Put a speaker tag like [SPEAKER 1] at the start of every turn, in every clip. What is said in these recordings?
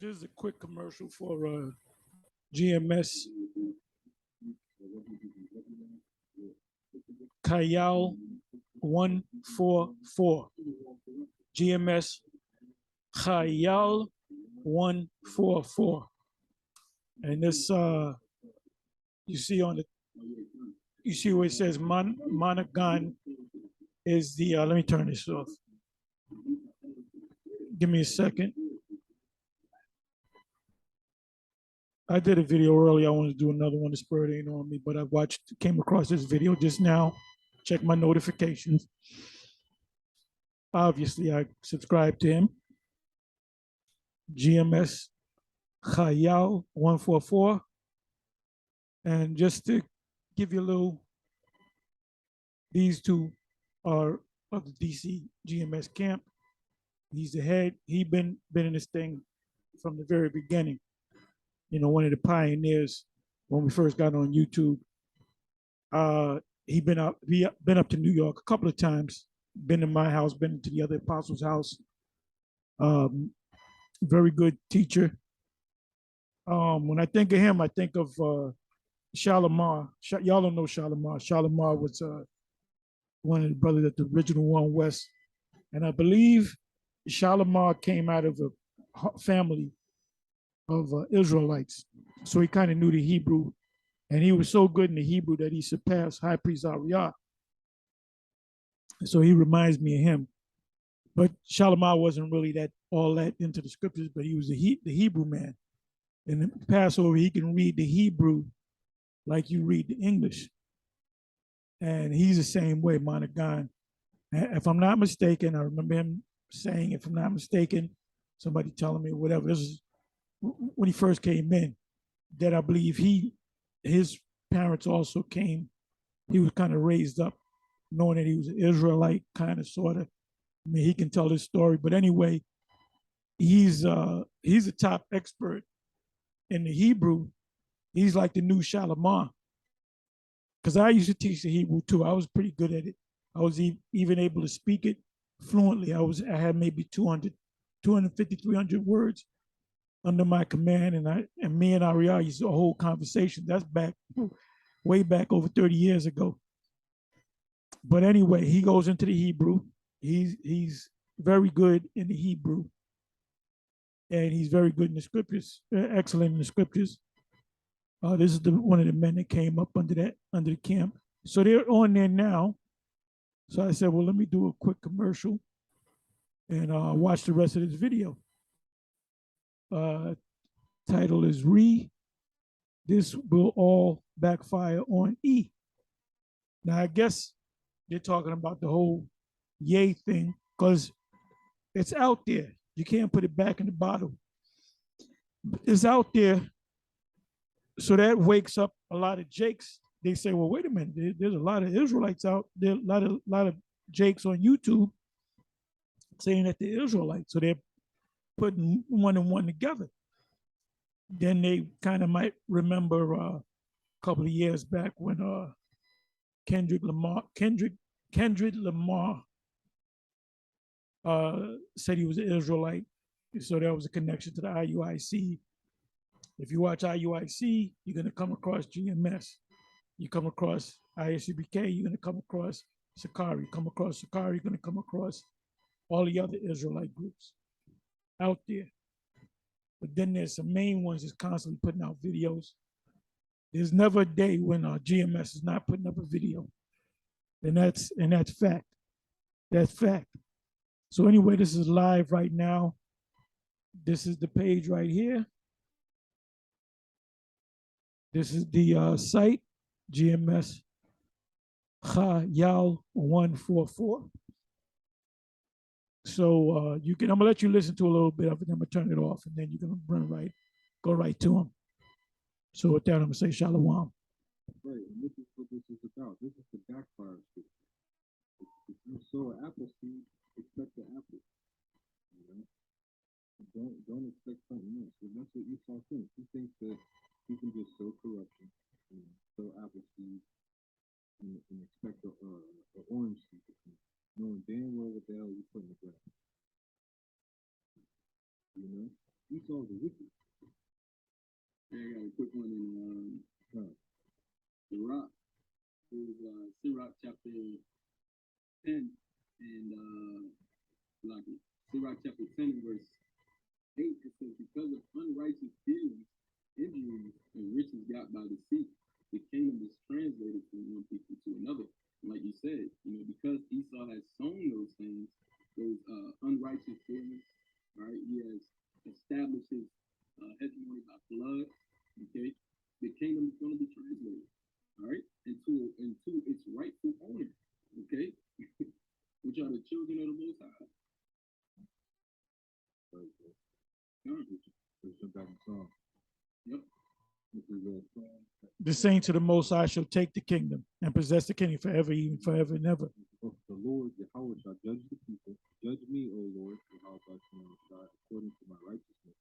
[SPEAKER 1] This is a quick commercial for GMS Chayal 144. GMS Chayal 144. And this you see on the you see where it says Monogon is the let me turn this off. Give me a second. I did a video earlier. I wanted to do another one. The spirit ain't on me, but I came across this video just now. Check my notifications. Obviously, I subscribed to him. GMS Chayal 144. And just to give you a little, these two are of the DC GMS camp. He's the head. He been in this thing from the very beginning. You know, one of the pioneers when we first got on YouTube. He been up to New York a couple of times. Been to my house, been to the other apostles' house. Very good teacher. When I think of him, I think of Shalimar. Y'all don't know Shalimar. Shalimar was one of the brothers at the original One West, and I believe Shalimar came out of a family of Israelites, so he kind of knew the Hebrew, and he was so good in the Hebrew that he surpassed High Priest Ariah. So he reminds me of him. But Shalimar wasn't really all that into the scriptures, but he was the Hebrew man. In the Passover, he can read the Hebrew like you read the English. And he's the same way, Monogon. If I'm not mistaken, I remember him saying, if I'm not mistaken, somebody telling me whatever, this is when he first came in, that I believe his parents also came. He was kind of raised up knowing that he was an Israelite, kind of, sort of. I mean, he can tell his story. But anyway, he's a top expert in the Hebrew. He's like the new Shalimar. Because I used to teach the Hebrew too. I was pretty good at it. I was even able to speak it fluently. I had maybe 250, 300 words under my command, and me and Ariel used to hold conversation. That's way back over 30 years ago. But anyway, he goes into the Hebrew. He's very good in the Hebrew, and he's very good in the scriptures, excellent in the scriptures. This is one of the men that came up under the camp. So they're on there now. So I said, well, let me do a quick commercial and watch the rest of this video. Title is This Will All Backfire on E. Now, I guess they're talking about the whole yay thing because it's out there. You can't put it back in the bottle. It's out there. So that wakes up a lot of Jakes. They say, well, wait a minute. There's a lot of Israelites out there, a lot of Jakes on YouTube saying that they're Israelites. So they're putting one and one together. Then they kind of might remember a couple of years back when Kendrick Lamar said he was an Israelite. So there was a connection to the IUIC. If you watch IUIC, you're going to come across GMS. You come across ISUBK, you're going to come across Sakari. Come across Sakari, you're going to come across all the other Israelite groups out there. But then there's some main ones that's constantly putting out videos. There's never a day when GMS is not putting up a video. And that's fact. That's fact. So anyway, this is live right now. This is the page right here. This is the site, GMS Chayal144. So I'm gonna let you listen to a little bit of it. I'm gonna turn it off, and then you're gonna go right to him. So with that, I'm gonna say shalom.
[SPEAKER 2] Right, and this is what this is about. This is the backfire shit. If you sow an apple seed, expect the apple. You know, don't expect something else. And that's what Esau thinks. He thinks that he can just sow corruption, sow apple seed, and expect an orange seed to come, knowing damn well what the hell you put in the ground. You know. Esau's a wicked.
[SPEAKER 3] Hey, I got a quick one in Sirach. It was Sirach chapter 10 and like Sirach chapter 10 and verse 8. It says, because of unrighteous dealings, injuries, and riches got by deceit, the kingdom is translated from one people to another. And like you said, because Esau has sown those things, those unrighteous dealings, right? He has established his hegemony by blood. Okay, the kingdom is going to be translated, all right, into its rightful owner. Okay, which are the children of the Most High. Yep.
[SPEAKER 1] The saints of the Most High shall take the kingdom and possess the kingdom forever, even forever and ever.
[SPEAKER 2] The Lord Yahweh shall judge the people. Judge me, O Lord, Yahweh, according to my righteousness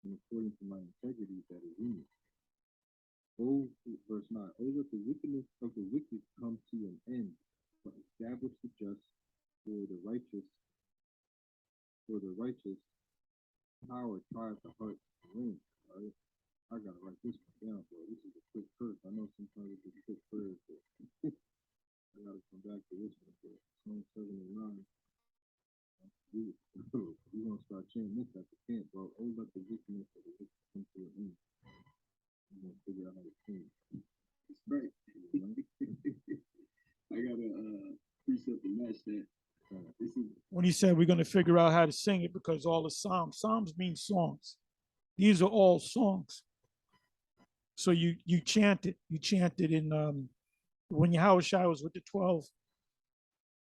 [SPEAKER 2] and according to my integrity that is in me. Verse 9. Oh, let the wickedness of the wicked come to an end, but establish the just for the righteous. For the righteous power tries the heart to win. All right. I gotta write this one down, bro. This is a quick verse. I know sometimes it's a quick verse, but I gotta come back to this one. But Psalm 79. We're gonna start chanting this at the camp, bro. Oh, let the wickedness of the wicked come to an end. We're gonna figure out how to sing.
[SPEAKER 3] That's right. I got a precept to match that.
[SPEAKER 1] When he said we're going to figure out how to sing it, because all the Psalms mean songs. These are all songs. So you chant it. You chant it in when Yahushua was with the 12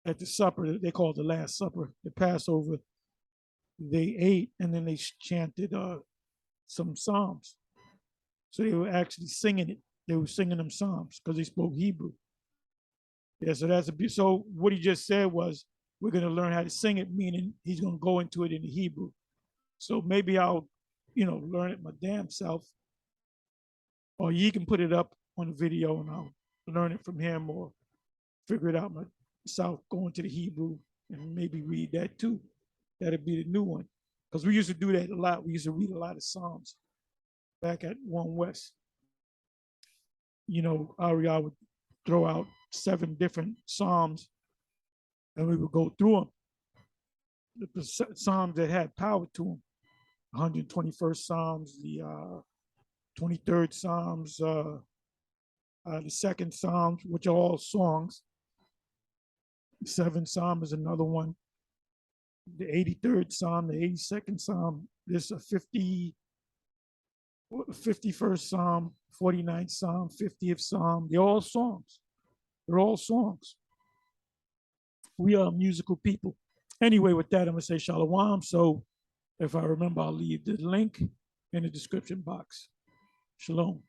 [SPEAKER 1] at the supper. They called the Last Supper, the Passover. They ate and then they chanted some psalms. So they were actually singing it. They were singing them psalms because they spoke Hebrew. Yeah, so that's so what he just said was we're going to learn how to sing it, meaning he's going to go into it in the Hebrew. So maybe I'll, learn it my damn self, or you can put it up on a video and I'll learn it from him, or figure it out myself, go into the Hebrew and maybe read that too. That'd be the new one, because we used to do that a lot. We used to read a lot of Psalms back at One West. Ariel would throw out 7 different Psalms and we would go through them. The Psalms that had power to them, 121st Psalms, the 23rd Psalms, the 2nd Psalms, which are all songs. The 7th Psalm is another one. The 83rd Psalm, the 82nd Psalm, there's a 51st Psalm, 49th Psalm, 50th Psalm. They're all songs. They're all songs. We are musical people. Anyway, with that, I'm going to say Shalom. So if I remember, I'll leave the link in the description box. Shalom.